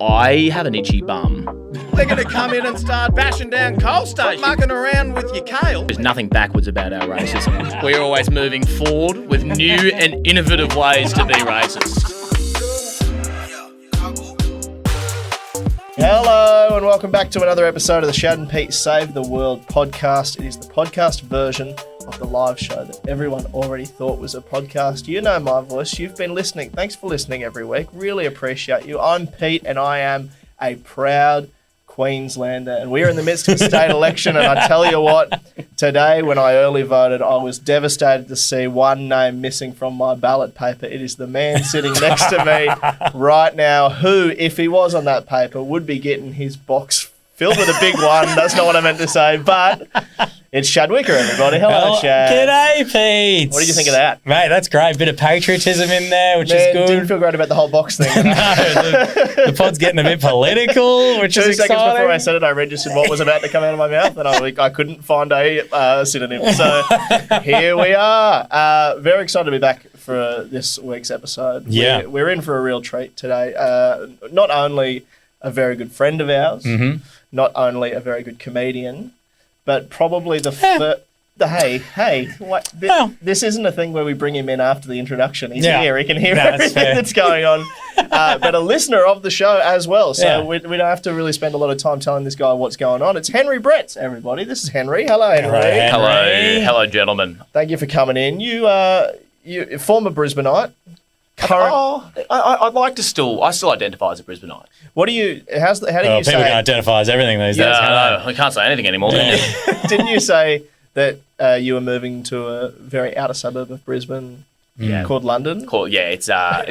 I have an itchy bum. They're going to come in and start bashing down coal stations, mucking around with your kale. There's nothing backwards about our racism. We're always moving forward with new and innovative ways to be racist. Hello and welcome back to another episode of the Shad Pete Save the World podcast. It is the podcast version of the live show that everyone already thought was a podcast. You know my voice. You've been listening. Thanks for listening every week. Really appreciate you. I'm Pete and I am a proud Queenslander, and we're in the midst of a state election, and I tell you what, today when I early voted, I was devastated to see one name missing from my ballot paper. It is the man sitting next to me right now who, if he was on that paper, would be getting his box filled with a big one. That's not what I meant to say, but it's Shad Wicker, everybody. Hello, Shad. G'day, Pete. What did you think of that? Mate, that's great. Bit of patriotism in there, which is good. Didn't feel great about the whole box thing. No, the pod's getting a bit political, which is 2 exciting. seconds before I said it, I registered what was about to come out of my mouth, and I couldn't find a synonym. So here we are. Very excited to be back for this week's episode. Yeah. We're in for a real treat today. Not only a very good friend of ours, not only a very good comedian, but probably this isn't a thing where we bring him in after the introduction. He's here. He can hear everything that's going on. But a listener of the show as well. So we don't have to really spend a lot of time telling this guy what's going on. It's Henry Bretz, everybody. This is Henry. Hello, Henry. Hello, gentlemen. Thank you for coming in. You former Brisbaneite. I'd like to I still identify as a Brisbaneite. What do you? How do you people say? can identify as everything these days. No, I can't say anything anymore. Didn't you say that you were moving to a very outer suburb of Brisbane called London? It's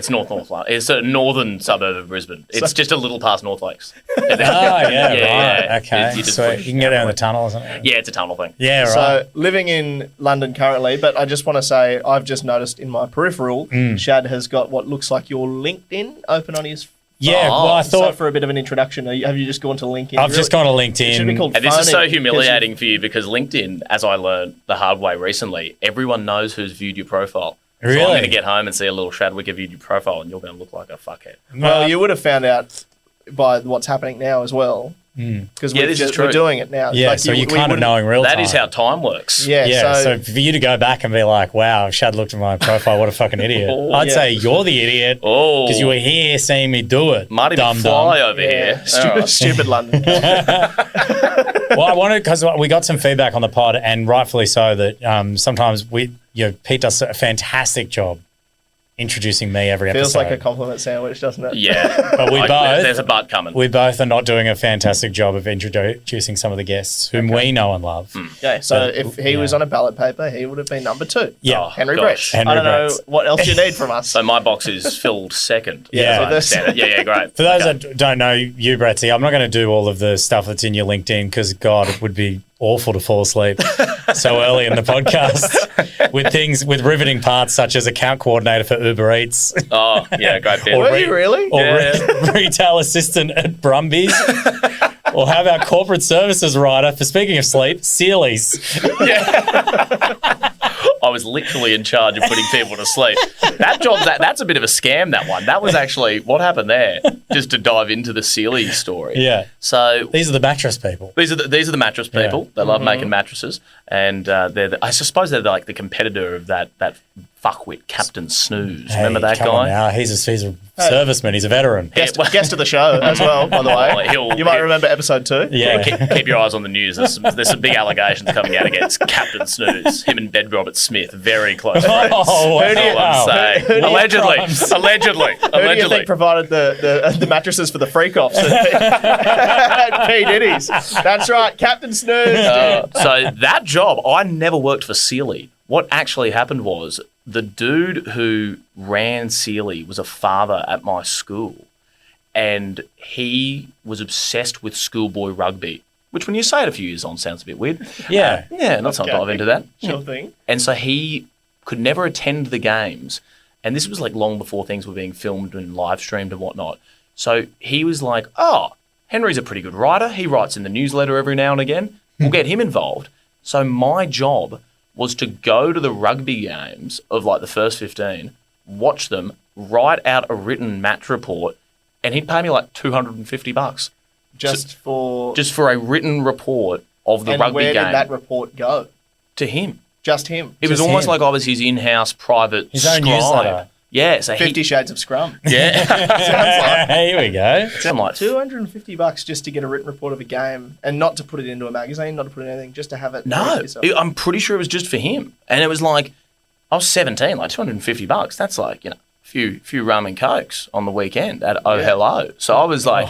North London. It's a northern suburb of Brisbane. It's just a little past North Lakes. Right. Okay. So you can get down the tunnel or something? Yeah, it's a tunnel thing. Yeah, right. So living in London currently, but I just want to say I've just noticed in my peripheral, Shad has got what looks like your LinkedIn open on his. Well, I thought for a bit of an introduction, have you just gone to LinkedIn? I've just gone to LinkedIn. It should be called and this is phoning, so humiliating for you because LinkedIn, as I learned the hard way recently, everyone knows who's viewed your profile. Really? So I'm going to get home and see a little Shad Wicker viewed your profile, and you're going to look like a fuckhead. Well, you would have found out by what's happening now as well. Because we're doing it now. Yeah, so you're kind of knowing real time. That is how time works. Yeah, so for you to go back and be like, wow, Shad looked at my profile, what a fucking idiot. I'd say you're the idiot because you were here seeing me do it. Mighty fly over here. Stupid London. Well, I wanted, because we got some feedback on the pod, and rightfully so, that sometimes Pete does a fantastic job introducing me every episode. Feels like a compliment sandwich, doesn't it? Yeah. But there's a butt coming. We both are not doing a fantastic job of introducing some of the guests whom we know and love. Okay, so if he was on a ballot paper, he would have been number 2. Yeah. Henry Bretz. I don't know what else you need from us. So my box is filled second. Yeah. I understand it. Yeah, great. For those that don't know you, Bretzy, I'm not going to do all of the stuff that's in your LinkedIn because, God, it would be awful to fall asleep so early in the podcast with riveting parts such as account coordinator for Uber Eats. Oh, yeah, great bit. Were you really? Or retail assistant at Brumbies. Or how about corporate services writer for, speaking of sleep, Sealy's. I was literally in charge of putting people to sleep. That job, that's a bit of a scam, that one. That was actually, what happened there, just to dive into the Sealy story. Yeah. So these are the mattress people. These are the mattress people. They love making mattresses. And I suppose they're like the competitor of that fuckwit Captain Snooze. Remember that guy? On now. He's a serviceman. He's a veteran. Guest of the show as well, by the way. You might remember episode 2. Yeah. Keep your eyes on the news. There's some big allegations coming out against Captain Snooze. Him and Bed Robert Smith, very close friends. Allegedly. Who do you think provided the mattresses for the freak-offs at P. Diddy's? That's right, Captain Snooze. So that job, I never worked for Sealy. What actually happened was the dude who ran Sealy was a father at my school, and he was obsessed with schoolboy rugby, which when you say it a few years on sounds a bit weird. Yeah. Let's not dive into that. Sure thing. And so he could never attend the games, and this was like long before things were being filmed and live streamed and whatnot. So he was like, Henry's a pretty good writer. He writes in the newsletter every now and again. We'll get him involved. So my job was to go to the rugby games of like the first 15, watch them, write out a written match report, and he'd pay me like $250 just for a written report of the and rugby where game did that report go? to him. Just him. It was Just almost him. like I was his in-house private His own scribe. newsletter. Yeah, so 50 Shades of Scrum. yeah. Here we go. I'm like, $250 just to get a written report of a game and not to put it into a magazine, not to put it in anything, just to have it. no, for yourself. I'm pretty sure it was just for him. And it was like, I was 17, like $250. That's like, a few rum and cokes on the weekend at Oh Hello. So I was like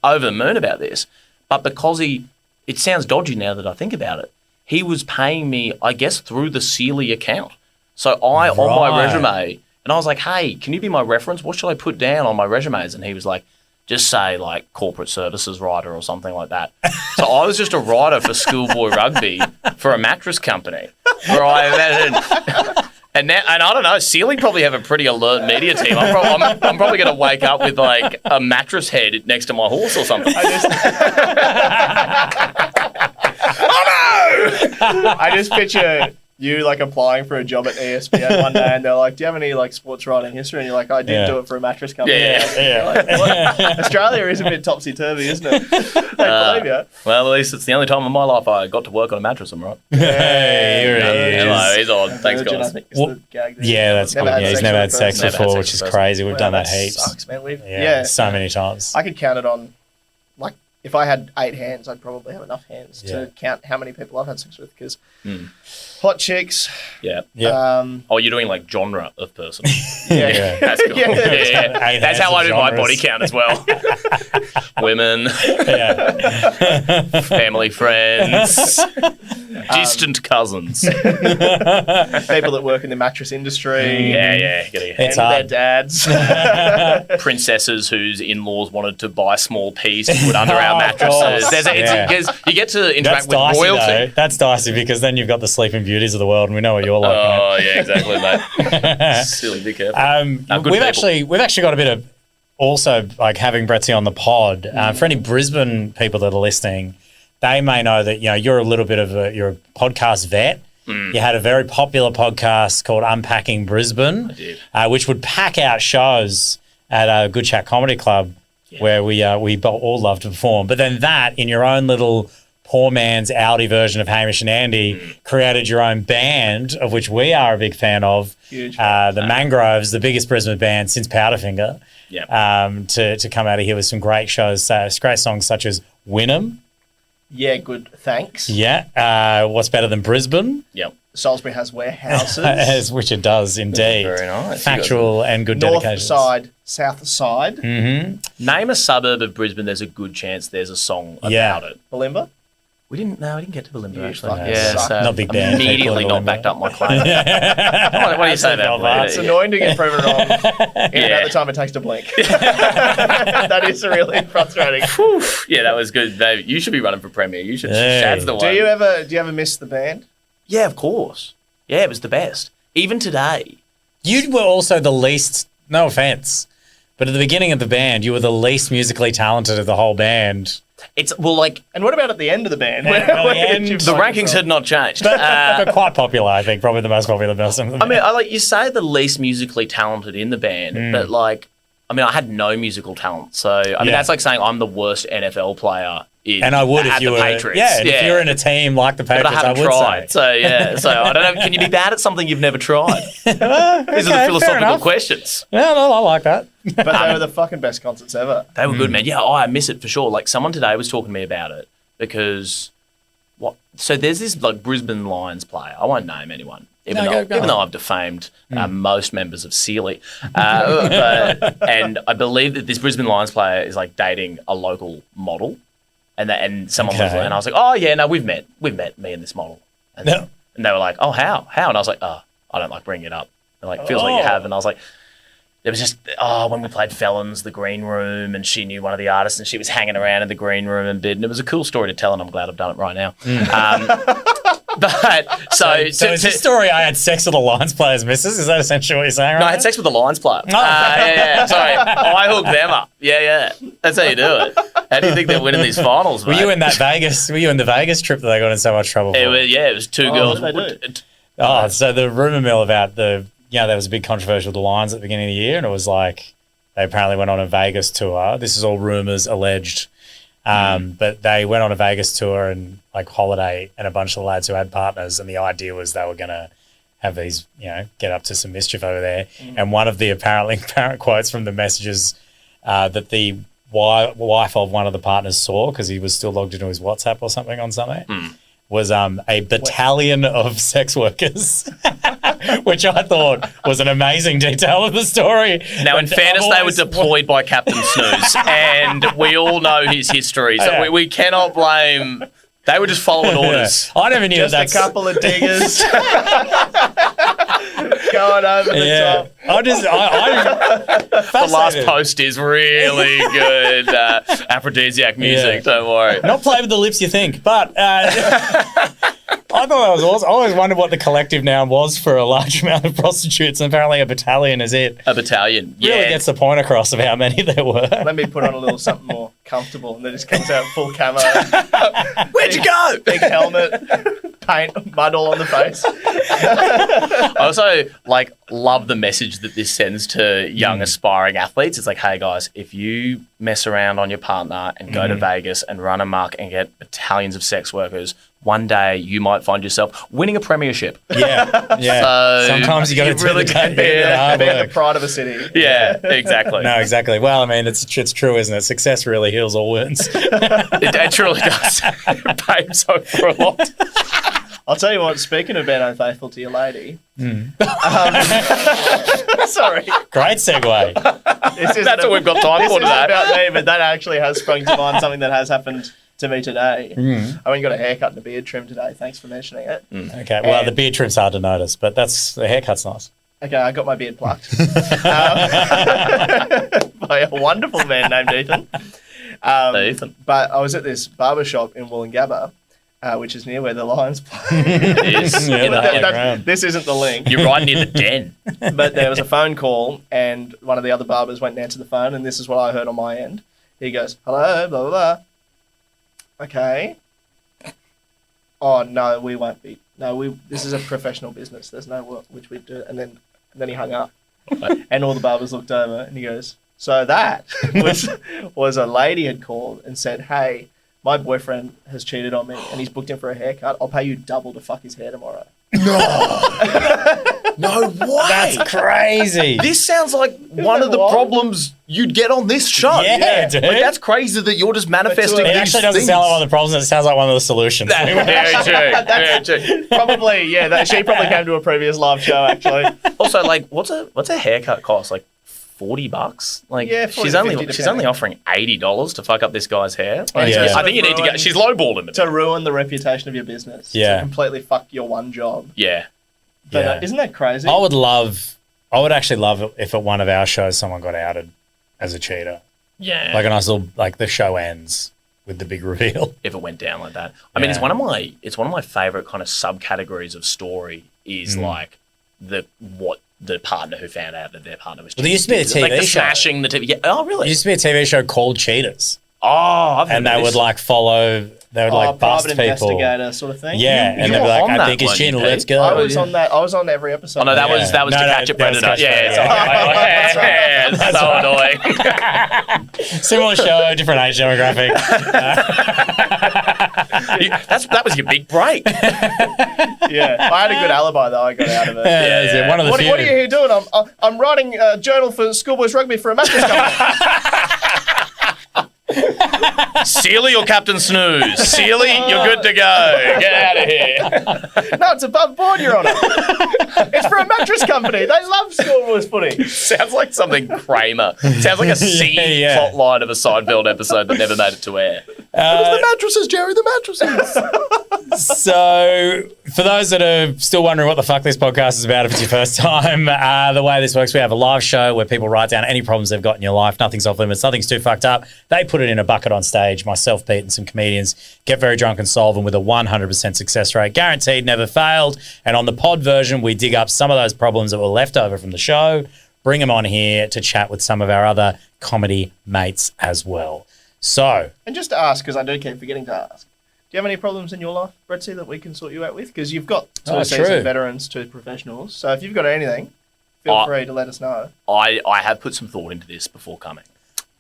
over the moon about this. But because it sounds dodgy now that I think about it, he was paying me, I guess, through the Sealy account. So on my Right. resume, and I was like, hey, can you be my reference? What should I put down on my resumes? And he was like, just say like corporate services writer or something like that. So I was just a writer for schoolboy rugby for a mattress company. Where I imagine, and I don't know, Sealy probably have a pretty alert media team. I'm probably going to wake up with like a mattress head next to my horse or something. I just picture you like applying for a job at ESPN one day and they're like, do you have any like sports writing history? And you're like, I did do it for a mattress company. Yeah. Like, what? Australia is a bit topsy-turvy, isn't it? They believe you. Well, at least it's the only time in my life I got to work on a mattress, I'm right. Hey, here he is. Hello, he's on. Thanks, Virgin, I guys. think, is the gag there. Yeah, that's Never cool. had Yeah, he's sex never with had a sex person. Never had before, sex which with is a person. crazy. We've Wow, done that heaps. Sucks, man. Yeah, so many times. I could count it on, like, if I had 8 hands, I'd probably have enough hands Yeah. to count how many people I've had sex with. Because hot chicks, Yeah. Yeah. Oh, you're doing like genre of person. Yeah. That's cool. Yeah. Yeah. That's how I do my Genres. body count as well. Women, Yeah. family, friends, distant cousins. people that work in the mattress industry, Yeah. It's and their hard. dads. Princesses whose in-laws wanted to buy small peas to put under our Oh, of mattresses. course. It's because you get to That's interact with dicey, royalty. though. That's dicey because then you've got the sleeping beauties of the world, and we know what you're like. mate. Oh yeah, exactly, mate. Silly, be careful. No, good we've people. actually got a bit of also like having Bretzy on the pod. For any Brisbane people that are listening, they may know that you're a little bit of you're a podcast vet. You had a very popular podcast called Unpacking Brisbane, which would pack out shows at a Good Chat Comedy Club where we all love to perform. But then that in your own little poor man's Audi version of Hamish and Andy created your own band, of which we are a big fan of. Huge. The Mangroves, the biggest Brisbane band since Powderfinger. Yeah. To come out of here with some great shows, great songs such as Win 'Em. Yeah, good. Thanks. Yeah. What's better than Brisbane? Yep. Salisbury has warehouses. As which it does indeed. Very nice. Factual and good North dedications. side, south side. Name a suburb of Brisbane. There's a good chance there's a song Yeah. about it. Balimba. We didn't get to Belinda You actually. fucking Yeah, suck. so Not big band people immediately in not Belinda. backed up my claim. what do you say about Belfast. It's Belinda? annoying to get proven wrong in Yeah. about the time it takes to blink. That is really frustrating. Yeah, that was good. Dave, you should be running for premier. You should. Hey. Shad's the one. Do you ever miss the band? Yeah, of course. Yeah, it was the best. Even today. You were also the least, no offense, but at the beginning of the band, you were the least musically talented of the whole band. It's like And what about at the end of the band? At the Where did end, you the find rankings yourself? had not changed. But quite popular, I think, probably the most popular person. I mean, you say the least musically talented in the band, but like, I mean, I had no musical talent. So, I mean, Yeah. that's like saying I'm the worst NFL player and I would if at you the were, Patriots. yeah, and if you're in a team like the but Patriots, I I haven't would tried. say. So, yeah. So, I don't know. Can you be bad at something you've never tried? These are the fair philosophical enough. questions. Yeah, no, I like that. But they were the fucking best concerts ever. They were good, man. Yeah, I miss it for sure. Like someone today was talking to me about it because so there's this like Brisbane Lions player. I won't name anyone, even though I've defamed most members of Sealy. And I believe that this Brisbane Lions player is like dating a local model, and someone was Okay. and I was like, oh yeah, no, we've met me and this model, and, No. and they were like, oh how, and I was like, oh, I don't like bringing it up. They're like, feels like you have, and I was like. It was just, when we played Felons, the green room, and she knew one of the artists, and she was hanging around in the green room and bid, and it was a cool story to tell, and I'm glad I've done it right now. But So is this story I had sex with a Lions player's missus? Is that essentially what you're saying right no, I now? had sex with the Lions player. Oh. Yeah. Sorry, I hooked them up. Yeah. That's how you do it. How do you think they're winning these finals, Were mate? you in that Vegas? Were you in the Vegas trip that they got in so much trouble for? It was two girls. what did they do? Oh, so the rumor mill about there was a big controversy with the Lions at the beginning of the year, and it was like They apparently went on a Vegas tour. This is all rumors, alleged. But they went on a Vegas tour and like holiday, and a bunch of the lads who had partners, and the idea was they were going to have these, get up to some mischief over there. And one of the apparent quotes from the messages that the wife of one of the partners saw, because he was still logged into his WhatsApp or something on Sunday, was a battalion of sex workers, which I thought was an amazing detail of the story. Now, in fairness, they were deployed by Captain Snooze, and we all know his history, so we cannot blame. They were just following orders. I never knew Just that. a couple of diggers going over the top. The last post is really good aphrodisiac music. Don't worry. Not play with the lips you think, but I thought that was awesome. I always wondered what the collective noun was for a large amount of prostitutes, and apparently a battalion is it. A battalion, yeah. Really gets the point across of how many there were. Let me put on a little something more comfortable, and then it just comes out full camo. Where'd you go? Big helmet, paint, mud all on the face. I also love the message that this sends to young aspiring athletes. It's like, hey guys, if you mess around on your partner and go to Vegas and run amok and get battalions of sex workers, one day you might find yourself winning a premiership. Yeah. So sometimes you got to really do the hard Being the work. pride of a city. Yeah, exactly. No, exactly. Well, I mean, it's true, isn't it? Success really heals all wounds. It truly does. It paves hope for a lot. I'll tell you what, speaking of being unfaithful to your lady. Sorry. Great segue. That's what we've got time for This isn't today. about me, but that actually has sprung to mind, something that has happened to me today. I went and got a haircut and a beard trim today. Thanks for mentioning it. Okay, well, the beard trim's hard to notice, but the haircut's nice. Okay, I got my beard plucked by a wonderful man named Ethan. Ethan. But I was at this barber shop in Wollongabba, which is near where the Lions play. It is. Yeah, In the that- ground. This isn't the link. You're right near the den. But there was a phone call, and one of the other barbers went down to the phone, and this is what I heard on my end. He goes, "Hello, blah, blah, blah." Okay. Oh, no, we won't be. No, this is a professional business. There's no work which we do. And then he hung up. And all the barbers looked over, and he goes, "So that was a lady had called and said, hey, my boyfriend has cheated on me, and he's booked in for a haircut. I'll pay you double to fuck his hair tomorrow." No way. That's crazy. This sounds like one of the wild? problems you'd get on this show. Yeah, dude. Like, that's crazy that you're just manifesting It these It actually doesn't things. sound like one of the problems. It sounds like one of the solutions. Very true. Probably, yeah. She probably came to a previous live show, actually. Also, what's a haircut cost? Like $40? Like, Yeah, 40 she's to only 50 she's only depending. offering $80 to fuck up this guy's hair. Like, Yeah. I think you need to get. She's lowballing him. To ruin the reputation of your business. Yeah. To completely fuck your one job. Yeah. But Yeah. isn't that crazy? I would actually love it if at one of our shows someone got outed as a cheater. Yeah. Like a nice little, the show ends with the big reveal. If it went down like that. I mean, it's one of my favorite kind of subcategories of story is like what the partner who found out that their partner was cheating. Well, there used to be a did. Like TV the show. smashing the TV. Yeah. Oh, There really? used to be a TV show called Cheaters, Oh, I've heard and of they this. would follow. They would bust private people. investigator sort of thing. Yeah, and you they'd be were like, on "I that think he's one, cheating. Pete. Let's go." I was on that. I was on every episode. Oh no, that was Yeah. to No, catch a that was predator. Catch a Yeah, Predator. it's so annoying. Similar show, different age demographic. That was your big break. Yeah, I had a good alibi though. I got out of it. Yeah, one of the What few. are you here doing? I'm writing a journal for Schoolboys Rugby for a mattress company. Sealy or Captain Snooze? Sealy, you're good to go. Get out of here. No, it's above board, Your Honour. It's for a mattress company. They love Schoolboys footy. Sounds like something Kramer. Sounds like a C Yeah. plot line of a Seinfeld episode that never made it to air. The mattresses, Jerry. The mattresses. So, for those that are still wondering what the fuck this podcast is about if it's your first time, the way this works, we have a live show where people write down any problems they've got in your life. Nothing's off limits. Nothing's too fucked up. They put it in a bucket on stage. Myself, Pete, and some comedians get very drunk and solve them with a 100% success rate. Guaranteed, never failed. And on the pod version, we dig up some of those problems that were left over from the show, bring them on here to chat with some of our other comedy mates as well. So, And just to ask, because I do keep forgetting to ask, do you have any problems in your life, Bretzy, that we can sort you out with? Because you've got two Oh, seasoned true. veterans, two professionals. So if you've got anything, feel free to let us know. I have put some thought into this before coming.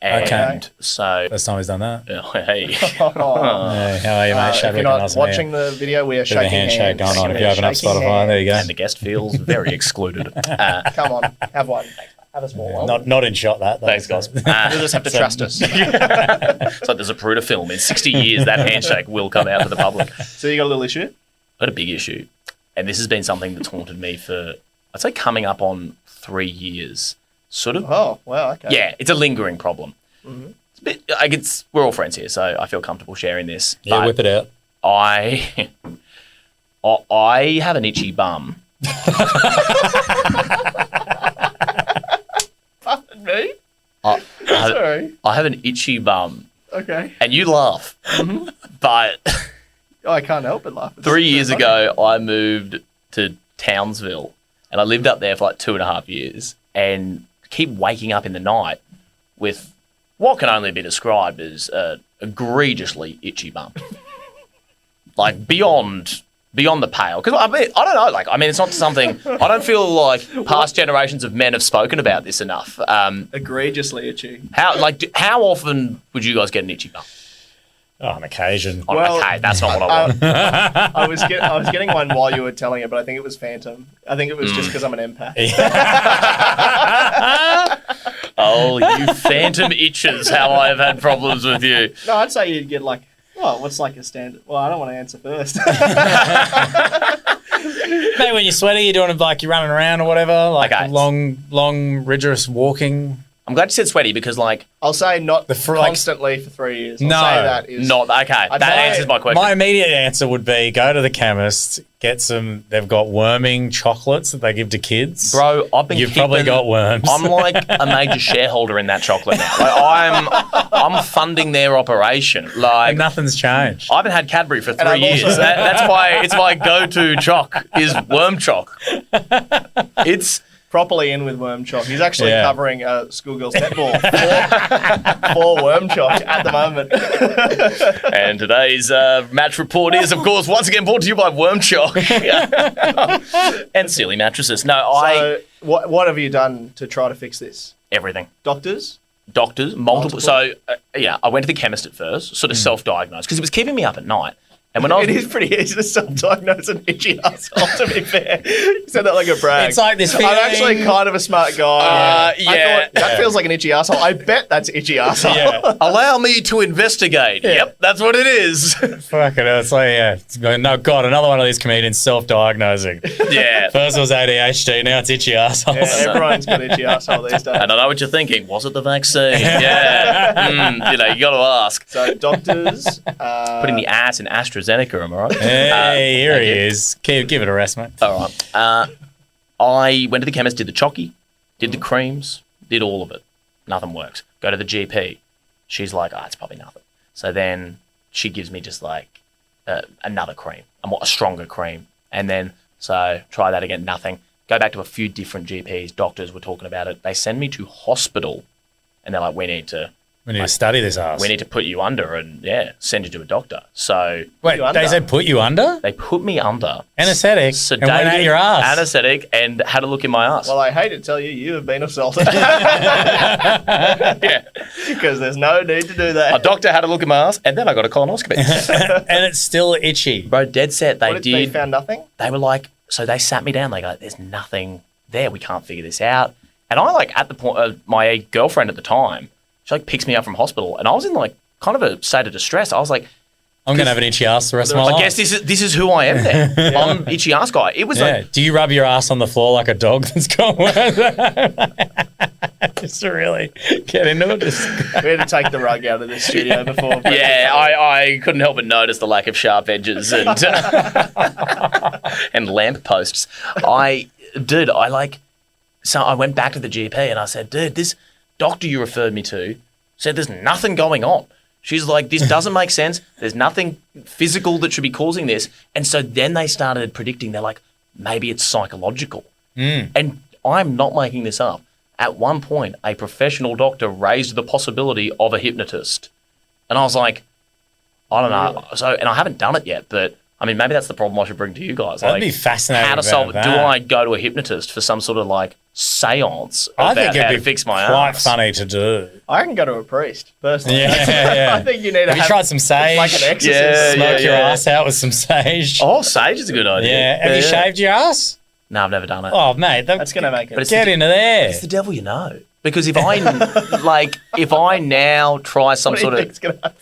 And so... First time he's done that. Hey. Hey, how are you, mate? If you're not watching the video, we are Bit of a shaking handshake hands. going on. If you We're open up shaking Spotify, hands. there you go. And the guest feels very excluded. Come on, have one. Have a small one. Not in shot, that. Thanks, guys. You'll just have to trust us. It's like there's a Zapruder film. In 60 years, that handshake will come out to the public. So you got a little issue? I had a big issue. And this has been something that's haunted me for, I'd say, coming up on 3 years. Sort of. Oh, wow, okay. Yeah, it's a lingering problem. Mm-hmm. It's a bit, we're all friends here, so I feel comfortable sharing this. Yeah, But whip it out. I have an itchy bum. Pardon me? Sorry. I have an itchy bum. Okay. And you laugh. But Oh, I can't help but laugh. 3 years ago, I moved to Townsville. And I lived up there for like 2.5 years. And keep waking up in the night with what can only be described as a egregiously itchy bum. Like beyond the pale. Because I don't know. Like, I mean, it's not something. I don't feel like past generations of men have spoken about this enough. Egregiously itchy. How often would you guys get an itchy bum? Oh, on occasion. Okay, that's not what I want. I was getting one while you were telling it, but I think it was phantom. I think it was just because I'm an empath. Oh, you phantom itches! How I have had problems with you. No, I'd say you'd get like, what's like a standard? Well, I don't want to answer first. Maybe when you're sweaty, you're doing it like you're running around or whatever, like Okay. long, rigorous walking. I'm glad you said sweaty because, like, I'll say not like- constantly for 3 years. I'll No. say that is not okay. That answers my question. My immediate answer would be go to the chemist, get some. They've got worming chocolates that they give to kids. Bro, I've been. You've probably got worms. I'm like a major shareholder in that chocolate now. Like, I'm funding their operation. Like, And nothing's changed. I haven't had Cadbury for 3 I've years. also- That's why it's my go-to choc is worm choc. It's properly in with worm choc. He's actually Yeah. covering schoolgirls netball for worm choc at the moment. and today's match report is, of course, once again brought to you by Worm Choc and Silly Mattresses. No, So, what have you done to try to fix this? everything. Doctors? Doctors, multiple. So, I went to the chemist at first, sort of self-diagnosed, because it was keeping me up at night. And when I was, It is pretty easy to self-diagnose an itchy asshole, to be fair. You said that like a brag. It's like this I'm actually feeling- kind of a smart guy. Yeah. I thought, that feels like an itchy asshole. I bet that's itchy asshole. Yeah. allow me to investigate. Yep, that's what it is. Fucking hell. It's like, it's going, no, God, another one of these comedians self-diagnosing. Yeah. First it was ADHD, now it's itchy assholes. Yeah, everyone's got itchy asshole these days. And I know what you're thinking. Was it the vaccine? Yeah. You got to ask. So doctors, Putting the ass in AstraZeneca, am I right? Hey, here he thank you. is. Give it a rest, mate. All right. I went to the chemist, did the chocky, did the creams, did all of it. Nothing works. Go to the GP. She's like, it's probably nothing. So then she gives me just like another cream, a stronger cream. And then, so try that again, nothing. Go back to a few different GPs. Doctors were talking about it. They send me to hospital and they're like, we need to study this ass. we need to put you under and send you to a doctor. So Wait, you under. they said put you under? they put me under, Anesthetic, sedated, and went at your ass. anesthetic, and had a look in my ass. well, I hate to tell you, you have been assaulted. Yeah. Because there's no need to do A that. doctor had a look at my ass, and then I got a colonoscopy. And it's still itchy. Bro, dead set. They What did they did. found nothing? They were like, so they sat me down. They go, there's nothing there. We can't figure this out. And I like at the point, my girlfriend at the time, she like picks me up from hospital, and I was in like kind of a state of distress. I was like, I'm going to have an itchy ass the rest of my I life. guess this is who I am. Then I'm itchy ass guy. It was Yeah. like, Do you rub your ass on the floor like a dog that's gone just to really get into it? We had to take the rug out of the studio before. yeah, I couldn't help but notice the lack of sharp edges and and lamp posts. So I went back to the GP and I said, dude, this doctor you referred me to said there's nothing going on. She's like, this doesn't make sense. There's nothing physical that should be causing this. And so then they started predicting, they're like, maybe it's psychological. And I'm not making this up. At one point, a professional doctor raised the possibility of a hypnotist. And I was like, I don't know. So, and I haven't done it yet, but I mean, maybe that's the problem I should bring to you guys. That'd be fascinating How to about solve it? that. Do I go to a hypnotist for some sort of like seance I about think how it'd to be fix my quite arse? funny to do. I can go to a priest, personally. Yeah. I think you need to Have you tried some sage? like an exorcist. Yeah, Smoke your yeah. ass out with some sage. Oh, sage is a good idea. Yeah. Have you shaved your ass? No, I've never done it. Oh, mate. That's going to make it. But it's Get into there. It's the devil you know. Because if I if I now try some What do you sort think's of gonna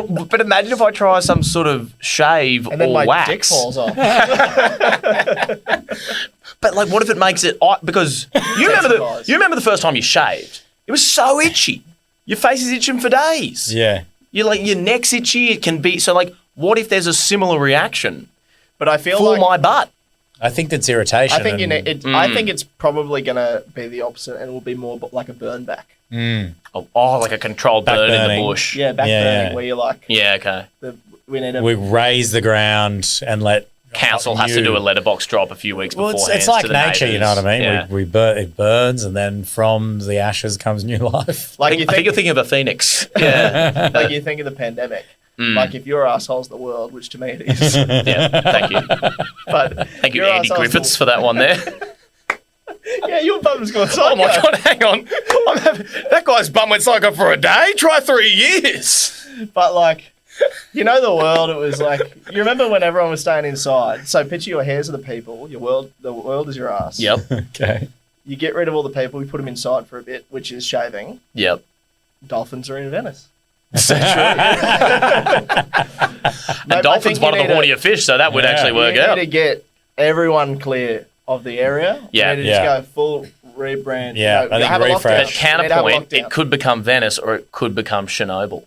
happen? but imagine if I try some sort of shave And then or my wax. dick falls off. But like, what if it makes it? Because you remember the first time you shaved? It was so itchy. Your face is itching for days. Yeah. You're like your neck's itchy. It can be so. Like, what if there's a similar reaction But I feel for like my butt? I think that's irritation. I think you and- need. I think it's probably going to be the opposite, and it will be more like a burn back. Oh, like a controlled Back burn in burning. the bush. Yeah, back Yeah, burning, yeah. where you're like, Yeah. Okay. we need a. we raise the ground and let Council has to do a letterbox drop a few weeks Well, beforehand. it's like to the nature, you know what I mean? neighbours. Yeah. It burns, and then from the ashes comes new life. like I you think you're think, thinking of a phoenix. Yeah. like you think of the pandemic. Like if your asshole's the world, which to me it is. Yeah. Thank you. But Thank you, your Andy arsehole's Griffiths, for that one there. Yeah, your bum's gone psycho. Oh my God, hang on. That guy's bum went psycho for a day? Try 3 years. But like, you know, the world. It was like you remember when everyone was staying inside. So picture your hairs are the people. The world is your ass. Yep. Okay. You get rid of all the people. We put them inside for a bit, which is shaving. Yep. Dolphins are in Venice. And dolphins one of the hornier fish, so that would actually work You out. need to get everyone clear of the area. Yeah. You need to Yeah. just go full rebrand. Yeah, I think have a refresh. lockdown. But You need to have a counterpoint, lockdown. it could become Venice or it could become Chernobyl.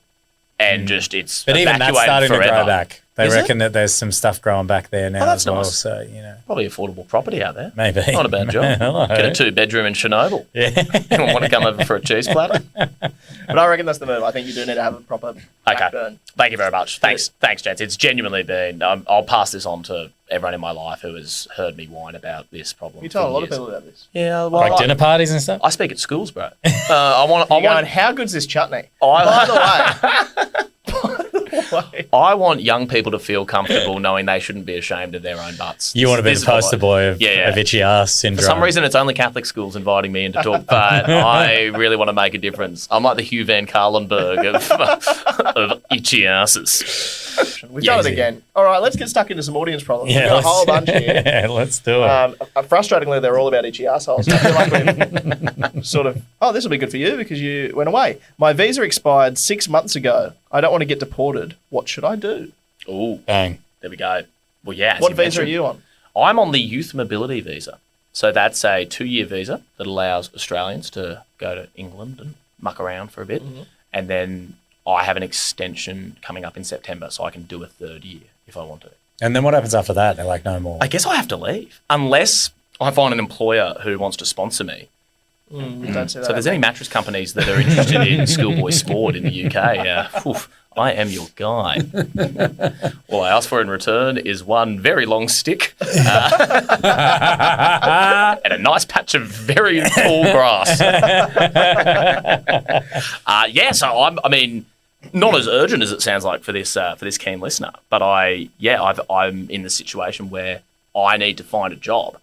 And just it's But even that's evacuated starting to forever. grow back. They Is reckon that there's some stuff growing back there now that's as well. nice. So, you know, Probably affordable property out there. maybe. Not a bad job. Hello. Get a 2-bedroom in Chernobyl. Yeah. Anyone want to come over for a cheese platter? But I reckon that's the move. I think you do need to have a proper backburn. Thank you very much. Thanks, gents. It's genuinely been. I'll pass this on to everyone in my life who has heard me whine about this problem. You tell for a lot of years. people about this. Yeah, well, Like dinner parties and stuff? I speak at schools, bro. I want. You're going, how good's this chutney? I want young people to feel comfortable knowing they shouldn't be ashamed of their own butts. You want to be This the is what poster boy of, Yeah, yeah. of itchy ass syndrome. For some reason, it's only Catholic schools inviting me in to talk, but I really want to make a difference. I'm like the Hugh Van Carlenberg of itchy asses. We've done it again. All right, let's get stuck into some audience problems. Yeah, We've got a whole bunch here. Yeah, let's do it. Frustratingly, they're all about itchy assholes. I feel like we've sort of, this will be good for you because you went away. My visa expired 6 months ago. I don't want to get deported. What should I do? Ooh, Bang. there we go. Well, yeah. as What you visa are mentioned, you on? I'm on the youth mobility visa. So that's a 2-year visa that allows Australians to go to England and muck around for a bit. Mm-hmm. And then I have an extension coming up in September, so I can do a 3rd year if I want to. And then what happens after that? They're like, no more. I guess I have to leave unless I find an employer who wants to sponsor me. Don't say that. So if there's any mattress companies that are interested in schoolboy sport in the UK, I am your guy. All I ask for in return is one very long stick and a nice patch of very tall grass. So I mean, not as urgent as it sounds like for this keen listener, but I'm in the situation where I need to find a job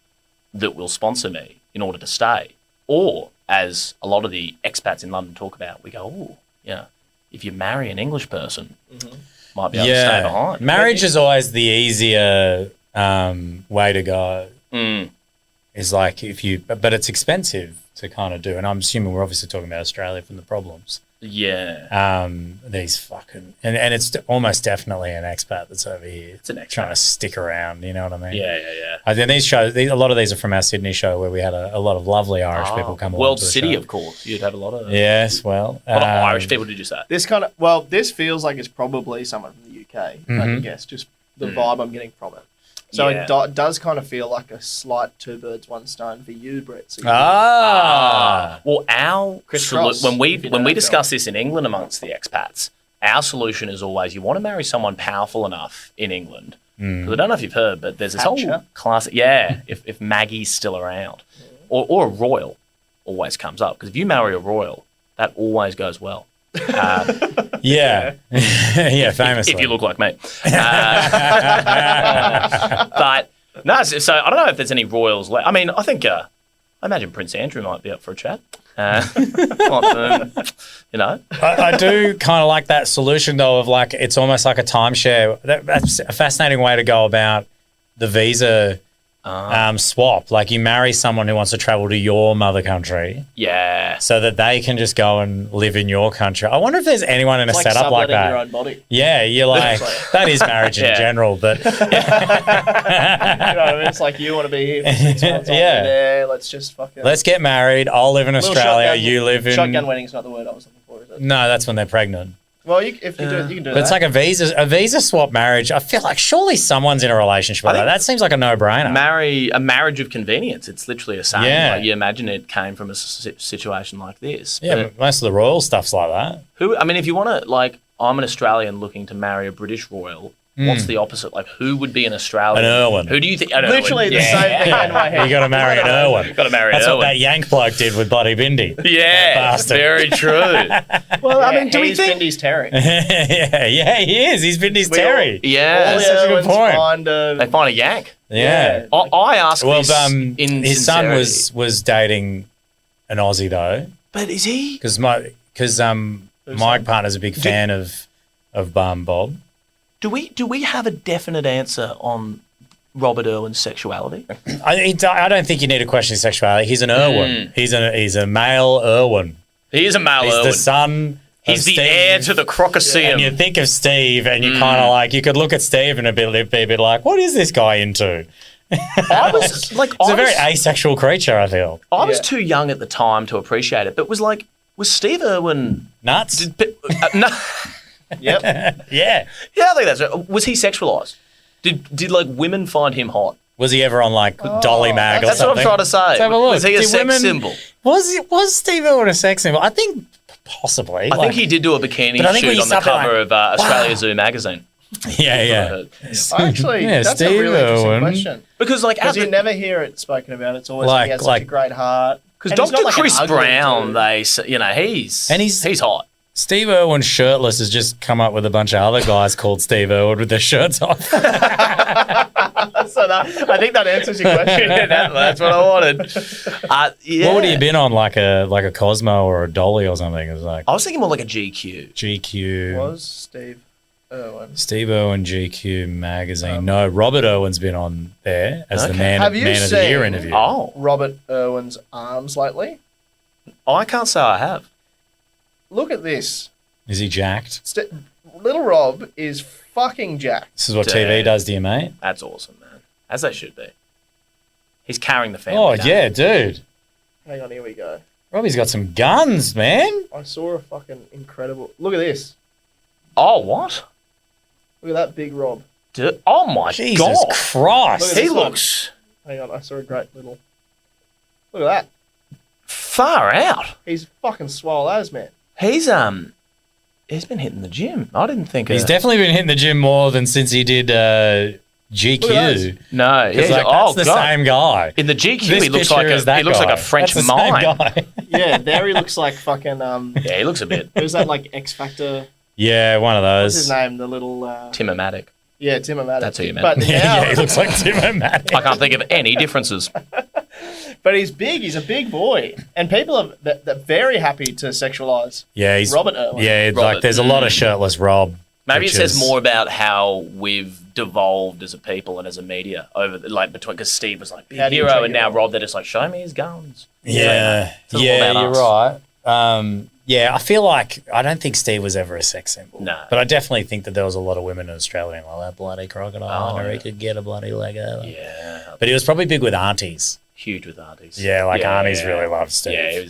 that will sponsor me in order to stay. Or, as a lot of the expats in London talk about, we go, if you marry an English person, might be able to stay behind. Marriage is always the easier way to go. Is like but it's expensive to kind of do. And I'm assuming we're obviously talking about Australia from the problems. Yeah. These fucking and it's almost definitely an expat that's over here. It's an expat. Trying to stick around. You know what I mean? Yeah. I think these shows, a lot of these are from our Sydney show where we had a lot of lovely Irish people come along. World to the City, show. of course. You'd have a lot of Yes, well, a lot of Irish people. Did you say? This feels like it's probably someone from the UK, I can guess, just the vibe I'm getting from it. So Yeah. it does kind of feel like a slight 2 birds, 1 stone for you, Brett. So Well, our Crisscross, when we if you know that discuss this in England amongst the expats, our solution is always you want to marry someone powerful enough in England. Because I don't know if you've heard, but there's this whole Thatcher. classic. Yeah, if Maggie's still around, or a royal always comes up. Because if you marry a royal, that always goes well. Yeah. Yeah, famously. If you look like me. But no, so I don't know if there's any royals left. I mean, I think I imagine Prince Andrew might be up for a chat. You know, I do kind of like that solution though of like it's almost like a timeshare. That's a fascinating way to go about the visa swap. Like you marry someone who wants to travel to your mother country, yeah. so that they can just go and live in your country. I wonder if there's anyone in a Like setup like subletting that. your own body. Yeah, you're like that is marriage in Yeah. general, but You know what I mean? It's like you want to be here for 6 months. Yeah. Yeah. Let's just fucking. let's get married. I'll live in Little Australia. shotgun- You live in. Shotgun wedding's not the word I was looking for, is it? No, that's when they're pregnant. Well, if you do it, you can do But that. it's like a visa swap marriage. I feel like surely someone's in a relationship with that. That seems like a no-brainer. A marriage of convenience. It's literally a saying. Yeah. Like, you imagine it came from a situation like this. Yeah, But but most of the royal stuff's like that. I mean, if you want to, like, I'm an Australian looking to marry a British royal. What's the opposite? Like, who would be an Australian? An Irwin. Who do you think? Literally the same thing in my head. You got to marry an Irwin. Got to marry That's an what Irwin. that Yank bloke did with Bloody Bindi. Yeah, Bastard. very true. Well, I mean, do we he's think Bindy's Terry? yeah, he is. He's Bindy's Terry. Yeah, All the That's such a good Irwins point. find they find a yank. Yeah. I ask Well, this in his son sincerity. was dating an Aussie though, But is he? because my partner's a big fan of Bob. Do we have a definite answer on Robert Irwin's sexuality? I don't think you need to question his sexuality. He's an Irwin. He's a male Irwin. He is a male He's Irwin. the son. He's of the Steve. heir to the Crocosseum. And you think of Steve, and you kind of like you could look at Steve and be a bit like, what is this guy into? I was like, He's a very asexual creature. I feel I was Yeah. too young at the time to appreciate it, but was Steve Irwin? nuts. No, Yep. Yeah. yeah, I think that's right. Was he sexualized? Did like women find him hot? Was he ever on like Dolly Mag or That's what something? I'm trying to say. Let's have a look. Was he a Did sex women- symbol? Was Steve Irwin a sex symbol? I think possibly. I think he did do a bikini But I think when shoot you on the start being cover like, of Australia Zoo magazine. Yeah, yeah. heard. Actually, Yeah, that's Steve a really interesting Irwin. question. Because like Because as you never hear it spoken about. It's always Like- he has such like- a great heart. because And he's Dr. not like an Chris ugly Brown, dude. he's hot. Steve Irwin shirtless has just come up with a bunch of other guys called Steve Irwin with their shirts off. So I think that answers your question. That's what I wanted. Yeah. What would he have been on, like a Cosmo or a Dolly or something? It was like I was thinking more like a GQ. GQ. Was Steve Irwin. Steve Irwin GQ magazine. No, Robert Irwin's been on there as the Okay. man, Have you man of the year seen- interview. Oh, Robert Irwin's arms lately? I can't say I have. Look at this. Is he jacked? Little Rob is fucking jacked. This is what Damn. TV does to you, mate. That's awesome, man. As they should be. He's carrying the family. Oh, down. yeah, dude. Hang on, here we go. Robbie's got some guns, man. I saw a fucking incredible. Look at this. Oh, what? Look at that big Rob. Oh my Jesus god. Christ. Look at He this one. looks Hang on, I saw a great little. Look at that. far out. He's fucking swole as, man. He's been hitting the gym. I didn't think He's definitely been hitting the gym more than since he did Look at GQ. No, It's he's like, oh that's the god. same guy. In the GQ, This he looks picture like is that he looks like guy. a French That's the same mime. guy. Yeah, there he looks like fucking. Yeah, he looks a bit Who's that like X Factor? Yeah, one of What's his those. name? The little. Timomatic. Yeah, Tim O'Malley. That's who you meant. But now, Yeah, he looks like Tim O'Malley. I can't think of any differences. but he's big. He's a big boy, and people are they're very happy to sexualize. Yeah, he's Robert Irwin. Yeah, Robert. like there's a lot of shirtless Rob. Maybe it says pictures. more about how we've devolved as a people and as a media over like between because Steve was like big How do you hero treat and now your- Rob they're just like show me his guns. Yeah, It's all yeah, about you're us. right. Yeah, I feel like I don't think Steve was ever a sex symbol. No. But I definitely think that there was a lot of women in Australia like that bloody crocodile, Oh, and yeah. he could get a bloody leg over. Yeah, But he was probably big with aunties. huge with aunties. Yeah, like aunties really loved Steve. Yeah, he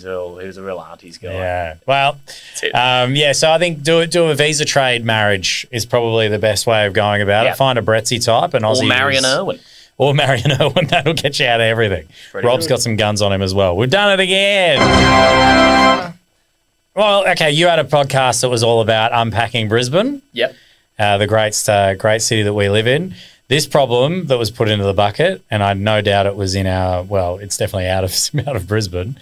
was a real aunties guy. Yeah. Well, it. yeah. So I think do a visa trade marriage is probably the best way of going about Yeah. it. Find a Bretzy type, an Aussie, Or Marion who's- Irwin. or Marion Irwin. That'll get you out of everything. Pretty Rob's good. got some guns on him as well. We've done it again. Well, okay. You had a podcast that was all about unpacking Brisbane, Yep. the great city that we live in. This problem that was put into the bucket, and I no doubt it was in our, well, it's definitely out of Brisbane.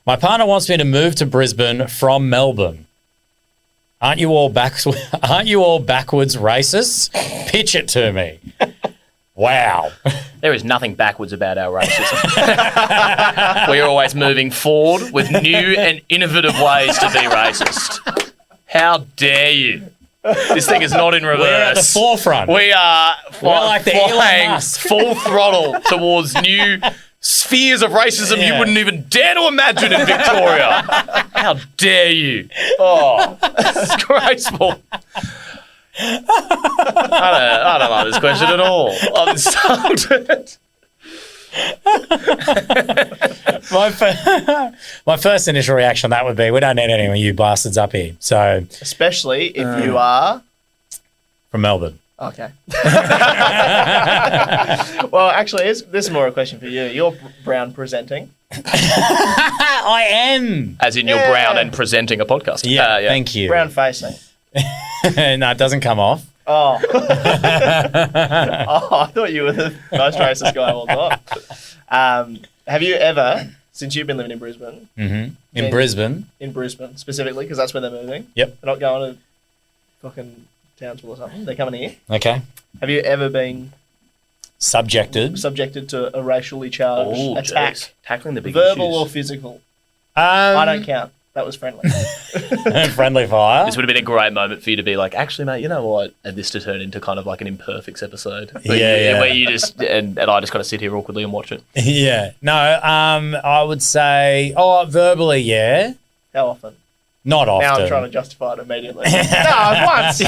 My partner wants me to move to Brisbane from Melbourne. Aren't you all backwards racists? Pitch it to me. Wow. There is nothing backwards about our racism. We're always moving forward with new and innovative ways to be racist. How dare you? This thing is not in reverse. We're at the forefront. We are We're like the Elon flying Musk. full throttle towards new spheres of racism you wouldn't even dare to imagine in Victoria. How dare you? Oh, disgraceful. I don't like this question at all. I'm insulted. My first initial reaction to that would be, we don't need any of you bastards up here. So, Especially if you are... from Melbourne. Okay. Well, actually, this is more a question for you. You're brown presenting. I am. As in, you're brown and presenting a podcast. Yeah, thank you. Brown facing. No, it doesn't come off. Oh. Oh, I thought you were the most racist guy of all time. Have you ever, since you've been living in Brisbane, In Brisbane. in Brisbane specifically, because that's where they're moving? Yep. They're not going to fucking Townsville or something. They're coming here. Okay. Have you ever been Subjected. subjected to a racially charged Oh, attack? jeez. Tackling the big Verbal or issues. physical? I don't count. That was friendly. Friendly fire. This would have been a great moment for you to be like, actually, mate, you know what? And this to turn into kind of like an Imperfects episode. Where you just, and I just got to sit here awkwardly and watch it. Yeah. No, I would say, verbally, yeah. How often? Not often. Now I'm trying to justify it immediately. No, once.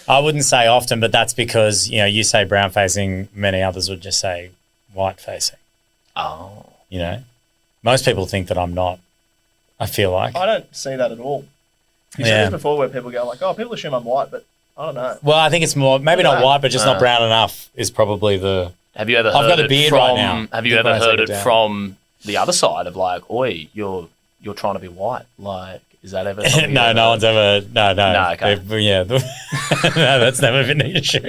I wouldn't say often, but that's because, you say brown facing, many others would just say white facing. Oh. Most people think that I'm not, I feel like. I don't see that at all. You said this before where people go like, oh, people assume I'm white, but I don't know. Well, I think it's more, maybe not white, but just not brown enough is probably the... Have you ever heard I've got a it beard from, right now. Have you When ever I heard take it it down. from the other side of like, oi, you're trying to be white? Like, is that ever something No, no one's ever... No. No, okay. No, that's never been an issue.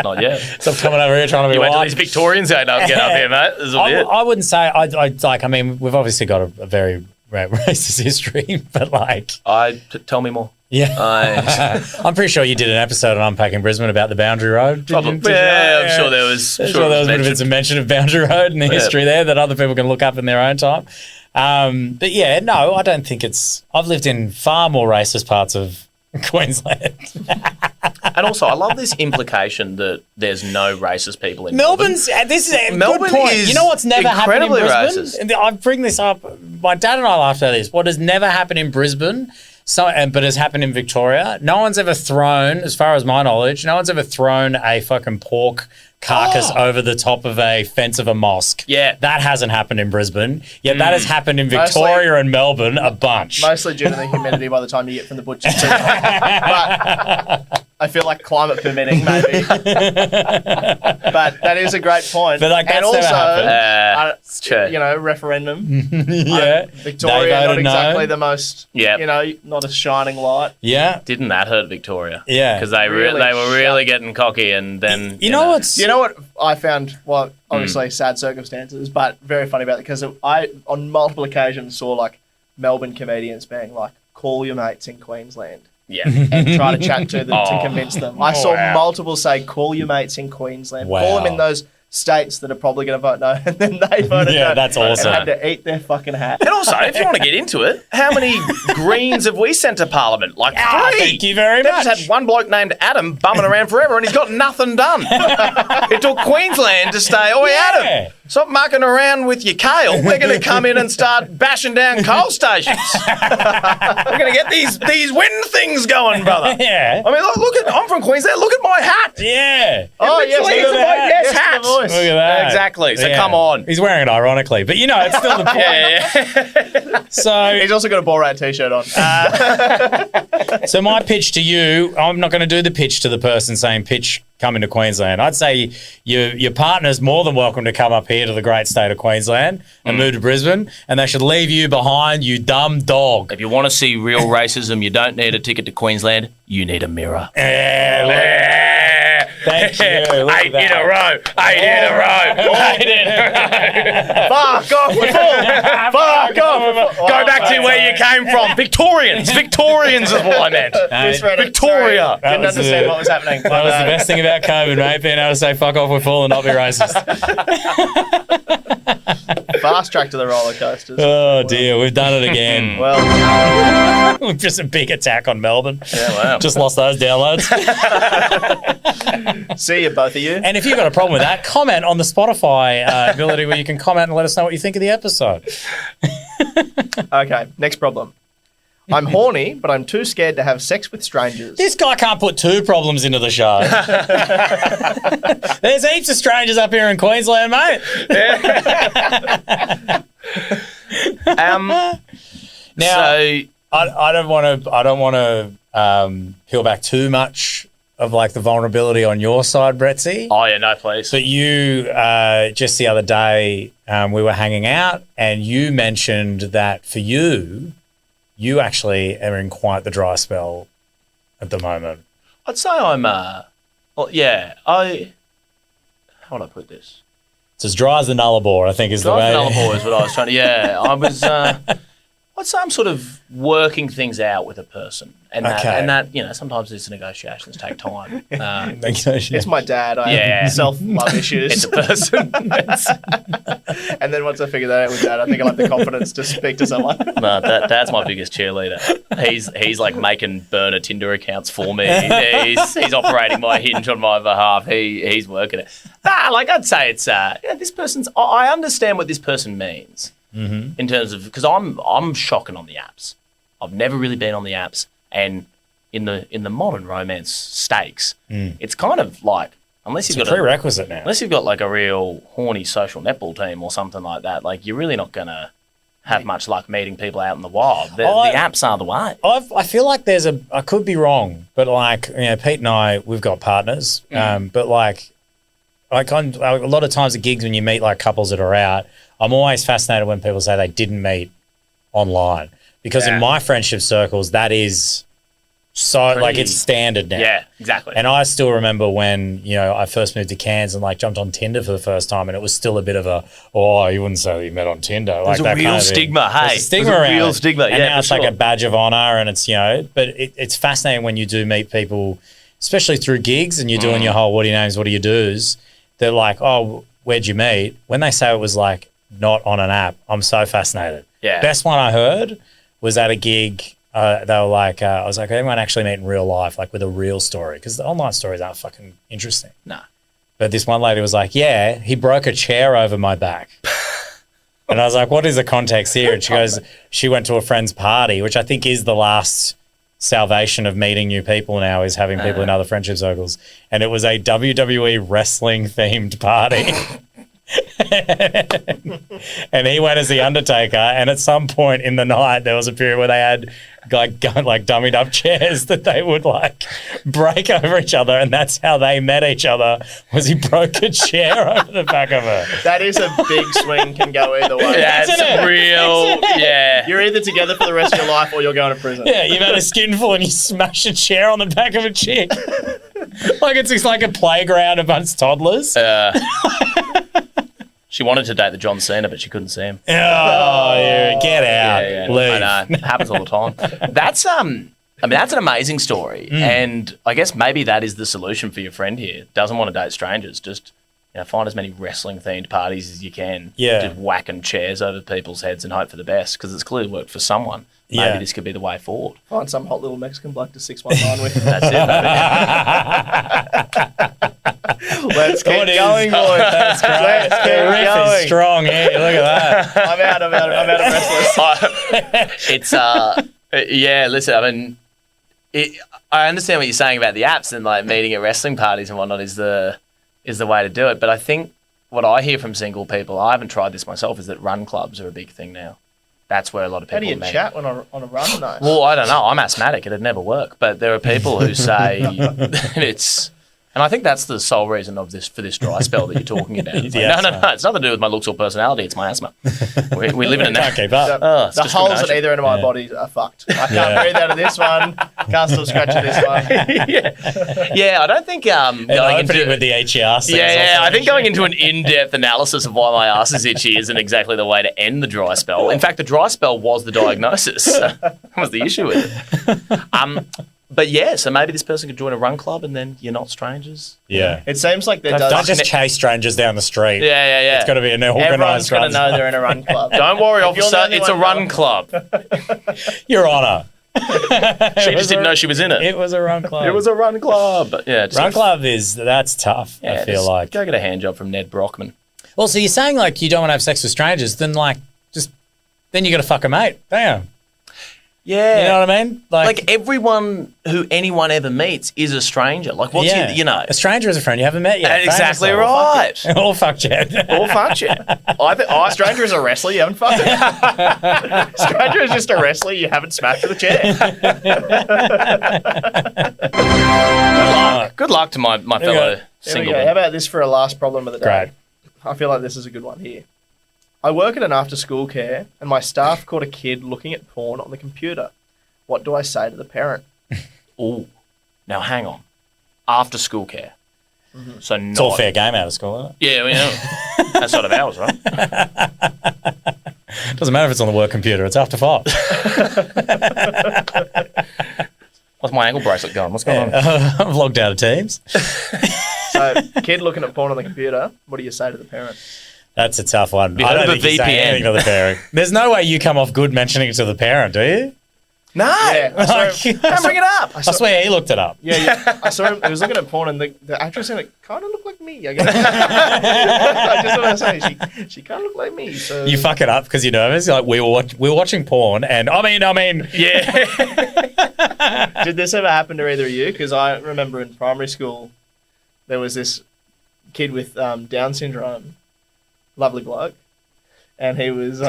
Not yet. Stop coming over here trying to be You went to white. these Victorians going, no, get up here, mate. This is a bit. I wouldn't say, I mean, we've obviously got a very racist history, but Tell me more. yeah. I'm pretty sure you did an episode on Unpacking Brisbane about the Boundary Road. Probably. Did you? I'm sure there was. I'm sure there was been some mention of Boundary Road and the history there that other people can look up in their own time. But yeah, no, I don't think it's... I've lived in far more racist parts of Queensland. And also, I love this implication that there's no racist people in Melbourne's... This is a Melbourne good point. is You know what's never happened in incredibly Brisbane? racist. And I bring this up. My dad and I laughed at this. What has never happened in Brisbane, but has happened in Victoria, no one's ever thrown, as far as my knowledge, no one's ever thrown a fucking pork carcass over the top of a fence of a mosque. Yeah. That hasn't happened in Brisbane. Yet that has happened in Victoria and Melbourne a bunch. Mostly due to the humidity by the time you get from the butcher's too. But I feel like climate permitting, maybe. But that is a great point. But, like, and that's never also, happened. It's true. referendum. Yeah. Victoria, not exactly the most, Yeah. not a shining light. Yeah. Didn't that hurt Victoria? Yeah. Because they Really were really getting cocky, and then You know what's... You know what I found? Well, obviously sad circumstances, but very funny about it because I, on multiple occasions, saw like Melbourne comedians being like, "Call your mates in Queensland." Yeah. And try to chat to them to convince them. I saw multiple say, "Call your mates in Queensland." Wow. Call them in those states that are probably going to vote no, and then they voted Yeah, no. that's awesome. And had to eat their fucking hat. And also, if you want to get into it, how many Greens have we sent to Parliament? Like 3. Thank you very They've much. just had one bloke named Adam bumming around forever, and he's got nothing done. It took Queensland to say, "Oi, Adam, stop mucking around with your kale. We're going to come in and start bashing down coal stations. We're going to get these wind things going, brother." Yeah. I mean, I'm from Queensland. Look at my hat. Yeah. Oh, yes, Literally, look at it's that. my yes Yes, hat. the voice. Look at that. Exactly. So Yeah. come on. He's wearing it ironically, but it's still the point. Yeah. So, He's also got a Borat t-shirt on. so my pitch to you, I'm not going to do the pitch to the person saying pitch coming to Queensland. I'd say your partner's more than welcome to come up here to the great state of Queensland and move to Brisbane, and they should leave you behind, you dumb dog. If you want to see real racism, you don't need a ticket to Queensland. You need a mirror. Thank you. Look at 8 in a row. 8 in a row. 8 in a row. Fuck off, we're full. Fuck off. Go back to where you came from. Victorians. Victorians is what I meant. Misread it. Victoria. Sorry. Didn't was understand the- what was happening. That was the best thing about COVID, mate. Being able to say "fuck off, we're full" and not be racist. Fast track to the roller coasters. Oh dear, we've done it again. Well, Just a big attack on Melbourne. Yeah, wow. Just lost those downloads. see you, both of you. And if you've got a problem with that, comment on the Spotify ability where you can comment and let us know what you think of the episode. Okay, next problem. I'm horny, but I'm too scared to have sex with strangers. This guy can't put two problems into the show. There's heaps of strangers up here in Queensland, mate. Now, So, I don't want to peel back too much of like the vulnerability on your side, Bretzy. oh yeah, no, please. But you, just the other day, we were hanging out and you mentioned that for you, you actually are in quite the dry spell at the moment. I'd say I'm, well, yeah, how would I put this? It's as dry as the Nullarbor, I think is the way. Nullarbor is what I was trying to, yeah. I was, I'd say I'm sort of working things out with a person. And that, you know, sometimes these negotiations take time. It's my dad. I Yeah. have self-love issues. It's a person. And then once I figure that out with Dad, I think I'll have the confidence to speak to someone. No, Dad's my biggest cheerleader. He's like making burner Tinder accounts for me. He's operating my Hinge on my behalf. He's working it. Like I'd say it's this person's. I understand what this person means in terms of because I'm shocking on the apps. I've never really been on the apps, and in the modern romance stakes, it's kind of like unless you've It's got a prerequisite now. unless you've got like a real horny social netball team or something like that, like you're really not gonna have much luck meeting people out in the wild. The apps are the way. I feel like I could be wrong, but like, you know, Pete and I, we've got partners, but like a lot of times at gigs when you meet like couples that are out, I'm always fascinated when people say they didn't meet online because in my friendship circles, that is so like it's standard now. Yeah, exactly. And I still remember when, you know, I first moved to Cairns and like jumped on Tinder for the first time and it was still a bit of a, you wouldn't say that you met on Tinder. Like There's a that real kind of thing. stigma, hey. There's a stigma There's a around real it. stigma, and yeah, now for it's like sure. a badge of honor and it's, you know, but it's fascinating when you do meet people, especially through gigs and you're doing your whole what are your names, what are your do's. They're like, oh, where'd you meet? When they say it was like not on an app, I'm so fascinated. Yeah. Best one I heard was at a gig. They were like, I was like, anyone actually meet in real life, like with a real story? Because the online stories aren't fucking interesting. Nah. But this one lady was like, yeah, he broke a chair over my back. And I was like, what is the context here? And she goes, she went to a friend's party, which I think is the last salvation of meeting new people now is having people in other friendship circles. And it was a WWE wrestling themed party. And he went as the Undertaker, and at some point in the night there was a period where they had like dummied up chairs that they would like break over each other, and that's how they met each other, was he broke a chair over the back of her. That is a big swing, can go either way. That's Isn't it? real. Yeah. You're either together for the rest of your life or you're going to prison. Yeah, you've had a skinful and you smash a chair on the back of a chick. Like it's just like a playground amongst toddlers. She wanted to date the John Cena, but she couldn't see him. Get out. Yeah. Leave. I know. It happens all the time. That's that's an amazing story. And I guess maybe that is the solution for your friend here. Doesn't want to date strangers. Just find as many wrestling themed parties as you can. Yeah. Just whacking chairs over people's heads and hope for the best because it's clearly worked for someone. Maybe Yeah. this could be the way forward. Find some hot little Mexican bloke to 619 with. That's it. Let's keep What is- going, boys. That's great. Let's keep The riff going. is strong here. Look at that. I'm out of wrestlers. It's yeah. Listen, I mean, I understand what you're saying about the apps and like meeting at wrestling parties and whatnot is the way to do it. But I think what I hear from single people, I haven't tried this myself, is that run clubs are a big thing now. That's where a lot of How people do you meet. chat when on a run, though? Well, I don't know. I'm asthmatic. It'd never work. But there are people who say it's And I think that's the sole reason of this for this dry spell that you're talking about. It's like, The no, asthma. it's nothing to do with my looks or personality. It's my asthma. We live in a Can't keep up. It's The holes at discrimination. either end of my body are fucked. I can't breathe out of this one. Can't stop scratching this one. Yeah, I don't think And going opening into with the HER. I think going into an in-depth analysis of why my ass is itchy isn't exactly the way to end the dry spell. In fact, the dry spell was the diagnosis. That was the issue with it. But yeah, so maybe this person could join a run club and then you're not strangers. Yeah. It seems like there Don't does. just chase strangers down the street. Yeah. It's got to be an Everyone's organised going run. to know they're in a run club. Don't worry, If you're the officer. only It's a one run club. Your Honour. She just didn't know she was in it. It was a run club. It was a run club. Yeah, just Run club that's tough, I feel just like. Go get a hand job from Ned Brockman. Well, so you're saying like you don't want to have sex with strangers, then then you got to fuck a mate. Damn. Yeah. You know what I mean? Like everyone who anyone ever meets is a stranger. Like what's you know? A stranger is a friend you haven't met yet. Exactly Famously. right. Or fuck Chad. Or fuck you. Stranger is a wrestler you haven't fucked. Stranger is just a wrestler you haven't smashed with a chair. Good luck to my we fellow go. There we single go. How men. about this for a last problem of the day? Great. I feel like this is a good one here. I work at an after-school care, and my staff caught a kid looking at porn on the computer. What do I say to the parent? Ooh. Now hang on. After school care. So not It's all fair game out of school, isn't Yeah, we know. That's sort of ours, right? it? Doesn't matter if it's on the work computer. It's after 5. What's my ankle bracelet going? What's going on? I've logged out of Teams. So, kid looking at porn on the computer, what do you say to the parent? That's a tough one. you I heard don't of a think you say VPN? anything to the parent. There's no way you come off good mentioning it to the parent, do you? No. Yeah, I saw him, Don't bring it up. I swear he looked it up. yeah. I saw him. He was looking at porn, and the actress in it kind of looked like me. I guess. I just want to say she kind of looked like me. So You fuck it up because you're nervous. You're like we were watching porn, and I mean, Yeah. Did this ever happen to either of you? Because I remember in primary school, there was this kid with Down syndrome, lovely bloke, and he was.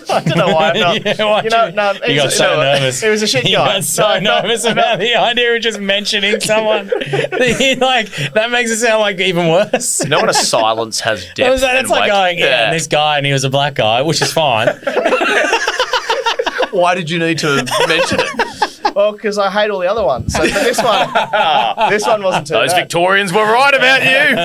I don't know why I felt. Yeah, why'd you know, you- no, you got so nervous. It was a shit guy. You got so nervous about the idea of just mentioning someone. That makes it sound like even worse. You know when a silence has depth. That's and like weight? going, and this guy, and he was a black guy, which is fine. Why did you need to mention it? Well, because I hate all the other ones. So for this one wasn't too Those bad. Victorians were right about you.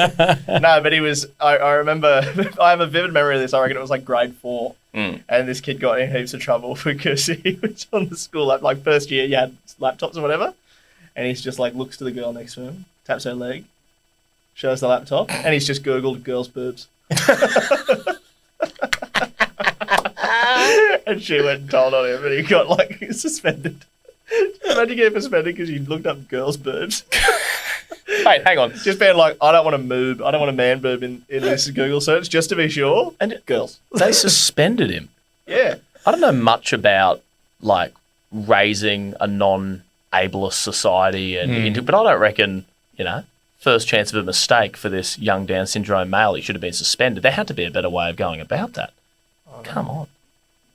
No, but he was. I remember. I have a vivid memory of this. I reckon it was like grade 4, and this kid got in heaps of trouble because he was on the school like first year. You had laptops or whatever, and he's just like looks to the girl next to him, taps her leg, shows the laptop, and he's just googled girls' boobs. And she went and told on him, and he got like suspended. Imagine getting suspended because you looked up girls' boobs. Wait, hang on. Just being like, I don't want a man boob in this Google search, just to be sure. And girls. They suspended him. Yeah. I don't know much about like raising a non-ableist society, but I don't reckon first chance of a mistake for this young Down syndrome male, he should have been suspended. There had to be a better way of going about that. Come on.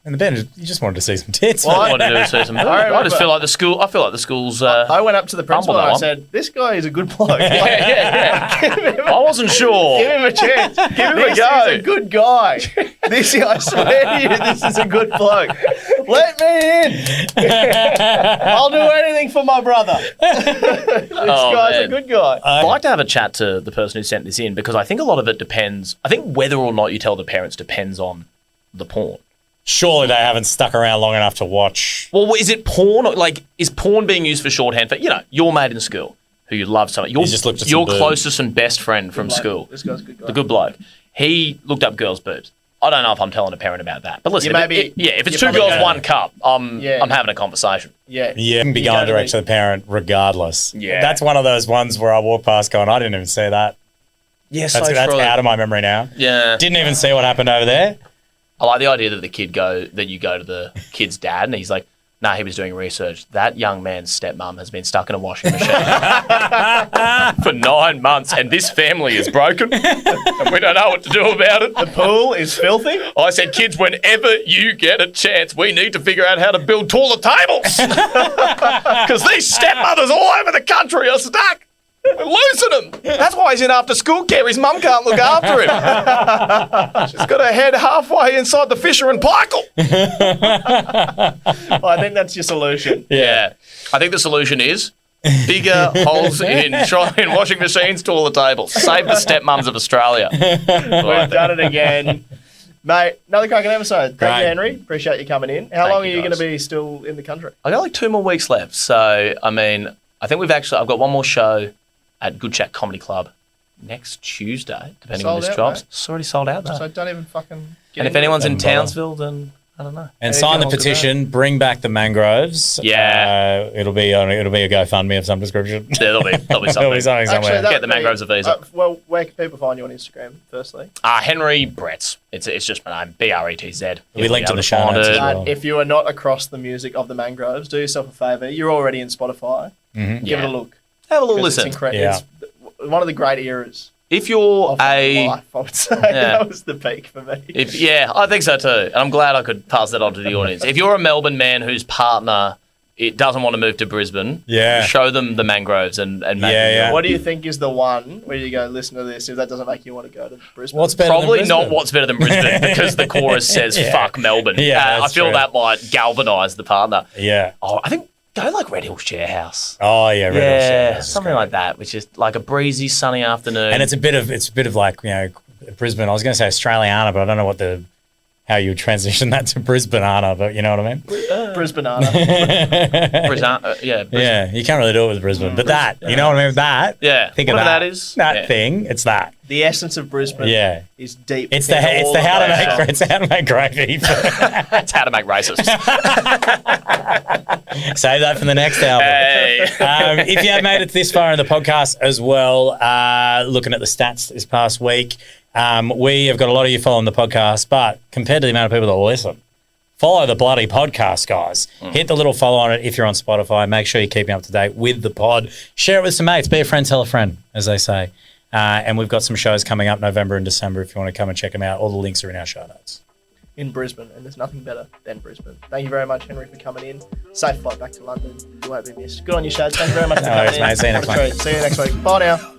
And the band, you just wanted to see some tits. Well, I wanted to see some. I just feel like the school. I feel like the school's. I went up to the principal Humble and that I one. said, this guy is a good bloke. I wasn't sure. Give him a chance. Give him a this go. is a good guy. I swear to you, this is a good bloke. Let me in. I'll do anything for my brother. This guy's a good guy. I'd like to have a chat to the person who sent this in because I think a lot of it depends. I think whether or not you tell the parents depends on the porn. Surely they haven't stuck around long enough to watch. Well, is it porn? Like, is porn being used for shorthand for your mate in school who you love so much? He just looked at some Your boobs. closest and best friend from Bloke. school, This guy's a good guy. the good bloke. He looked up girls' boobs. I don't know if I'm telling a parent about that, but listen, You maybe- if it's you two probably girls, don't. one cup, I'm having a conversation. Yeah. Yeah, can be You going gotta direct be- to the parent regardless. Yeah. That's one of those ones where I walk past going, I didn't even see that. Yeah, That's out of my memory now. Yeah, Didn't even see what happened over there. I like the idea that you go to the kid's dad and he's like, nah, he was doing research. That young man's stepmom has been stuck in a washing machine for 9 months and this family is broken and we don't know what to do about it. The pool is filthy. I said, kids, whenever you get a chance, we need to figure out how to build taller tables because these stepmothers all over the country are stuck. We're losing him. That's why he's in after school care. His mum can't look after him. She's got her head halfway inside the Fisher and Paykel. Well, I think that's your solution. Yeah. I think the solution is bigger holes in washing machines, toilet tables. Save the stepmums of Australia. We've done it again. Mate, another cracking episode. Thank Great. you, Henry. Appreciate you coming in. How Thank long are you, you going to guys. be still in the country? I got like 2 more weeks left. So, I mean, I think I've got one more show at Good Chat Comedy Club next Tuesday, depending on Sold this out, drops. mate. It's already sold out, though. So don't even fucking get And if into anyone's it. in Townsville, then I don't know. And Anything sign the along the petition. Bring back the Mangroves. Yeah. It'll be a GoFundMe of some description. There'll be something. There'll be something somewhere. Actually, that Get the would be- Mangroves a visa. Well, where can people find you on Instagram, firstly? Henry Bretz. It's just my name, Bretz. We linked in the show find notes it. as well. If you are not across the music of the Mangroves, do yourself a favour. You're already in Spotify. Give it a look. Have a little 'Cause listen. It's incredible. Yeah. It's one of the great eras If you're of my a life, I would say. That was the peak for me. I think so too. And I'm glad I could pass that on to the audience. If you're a Melbourne man whose partner doesn't want to move to Brisbane, show them the Mangroves and make them Yeah. What do you think is the one where you go, listen to this, if that doesn't make you want to go to Brisbane? What's better Probably than not Brisbane? what's better than Brisbane because the chorus says fuck Melbourne. Yeah, I that's feel true. that might galvanise the partner. Yeah. Oh, I think go like Red Hill Share House. Oh yeah. Red Hill Share House is something great. like that, which is like a breezy, sunny afternoon. And it's a bit of like, Brisbane. I was going to say Australiana, but I don't know how you would transition that to Brisbaneana, but you know what I mean? Brisbaneana. Brisbane. Yeah, you can't really do it with Brisbane, but that, you know what I mean with that? Yeah, Think of whatever that. that is. That Yeah. thing, it's that. The essence of Brisbane Yeah. is deep. It's the in all of how to those make songs. it's how to make gravy. That's how to make racists. Save that for the next album. Hey. If you have made it this far in the podcast as well, looking at the stats this past week, we have got a lot of you following the podcast, but compared to the amount of people that listen, follow the bloody podcast, guys. Hit the little follow on it if you're on Spotify. Make sure you're keeping up to date with the pod. Share it with some mates. Be a friend, tell a friend, as they say. And we've got some shows coming up November and December if you want to come and check them out. All the links are in our show notes. In Brisbane, and there's nothing better than Brisbane. Thank you very much, Henry, for coming in. Safe flight back to London. You won't be missed. Good on you, Shad. Thank you very much for No coming worries, in. mate. See you next week. See you next week. Bye now.